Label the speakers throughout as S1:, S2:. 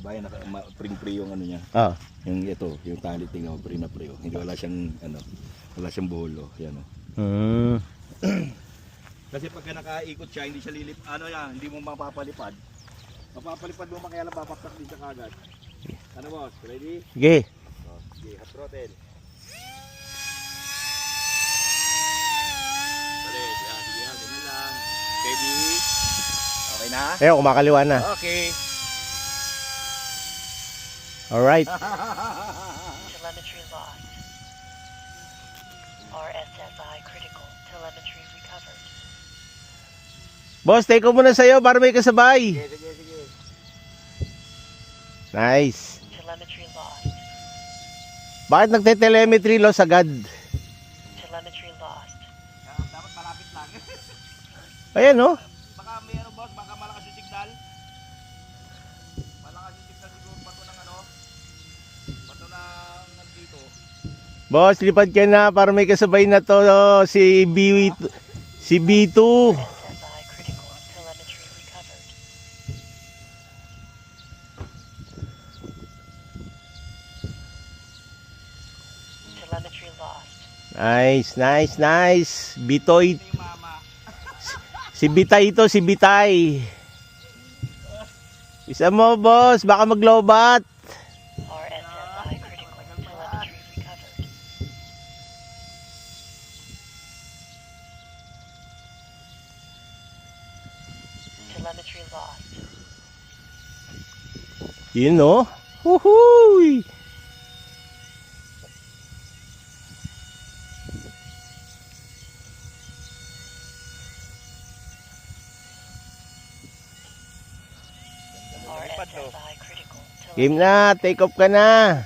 S1: Bayan pring-pre yung ano niya.
S2: Ah.
S1: Yung ito, yung tali tingnan mo, pre na pre. Hindi wala siyang ano, wala siyang bolo, yan oh. Kasi pagka nakaikot siya, hindi siya lilip, ano yan, hindi mo mapapalipad. Mapapalipad mo kaya lang babaksak din siya kagad. Ano boss, ready?
S2: Sige.
S1: Oh, sige, hot throttle. Ulit, yan, sige yan, ganyan lang. Steady. Okay na?
S2: Ayun, kumakaliwa na.
S1: Okay.
S2: Alright.
S3: Telemetry lost. RSSI critical. Telemetry recovered.
S2: Boss, take ko muna sa'yo para may kasabay.
S1: Sige, sige, sige.
S2: Nice.
S3: Telemetry lost.
S2: Bakit nagte-telemetry loss agad?
S3: Telemetry lost.
S1: Dapat malapit lang.
S2: Ayan oh.
S1: Baka may ano boss, baka malakas yung signal. Malakas yung signal siguro, bato ng ano. Bato ng nandito.
S2: Boss, lipad ka na para may kasabay na to si B2. Si B2.
S3: RSSI critical. Telemetry recovered. Telemetry lost.
S2: Nice, nice, nice. Bitoy.
S1: Ito yung mama.
S2: Si Bitay ito, si Bitay. Isa mo, boss. Baka maglobat.
S3: RSSI critical. Telemetry recovered. Telemetry lost.
S2: Yun oh. Woohoo!
S3: RSSI critical.
S2: Game na, take off ka na.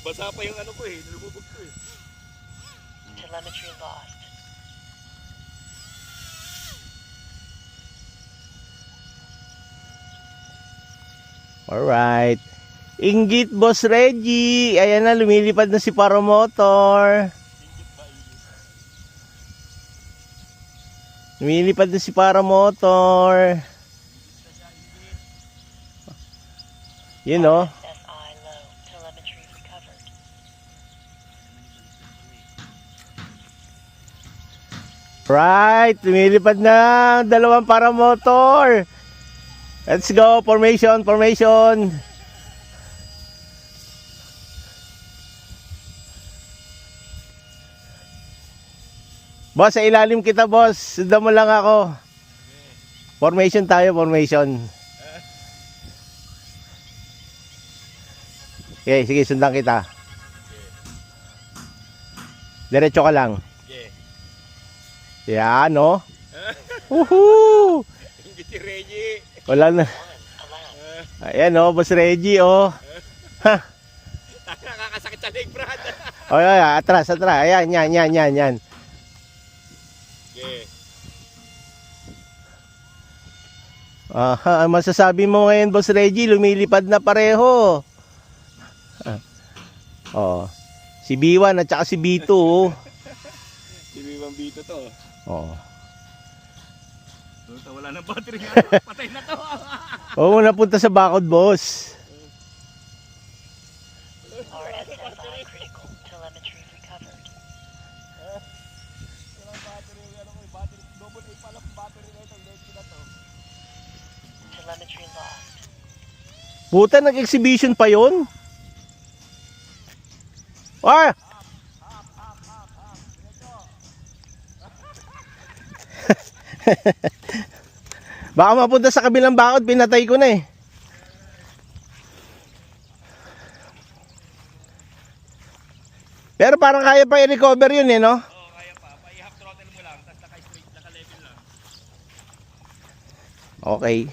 S1: Basa pa yung ano ko eh, nalubog ko eh.
S3: Telemetry lost.
S2: Alright. Inggit, Boss Reggie. Ayan na, lumilipad na si Paramotor. Lumilipad na si Paramotor. Yun oh.
S3: SI low. Telemetry recovered.
S2: Right, lumilipad na dalawang Paramotor. Let's go, formation, formation. Boss, sa ilalim kita, boss. Sundan mo lang ako. Formation tayo, formation. Okay, sige, sundan kita. Diretso ka lang.
S1: Okay.
S2: Yan, no? Woohoo!
S1: Inggit si Reggie.
S2: Wala na. Ayan, oh, Boss Reggie, oh. Ha?
S1: Nakakasakit sa leg, Brad.
S2: Oh, yeah, atras, atras. Ayan, yan.
S1: Okay.
S2: Aha, masasabi mo ngayon, Boss Reggie, lumilipad na pareho. Oh. Si B1 at saka si B2. Oh.
S1: Si Bibang Bito to.
S2: Oh.
S1: Wala nang battery nga. Patay na to.
S2: Oo, napunta sa bakod, boss.
S3: RSSI critical. Telemetry recovered.
S1: Walang battery. Ano ko, battery. Double A pala battery na ito. Lenti na to.
S3: Telemetry lost.
S2: Puta, nag-exhibition pa yon. Ah! Baka mapunta sa kabilang bakod, pinatay ko na eh. Pero parang kaya pa i-recover yun eh, no?
S1: Oo, kaya pa. Pa-i-half throttle mo lang. Tapos naka-straight, naka-level lang.
S2: Okay.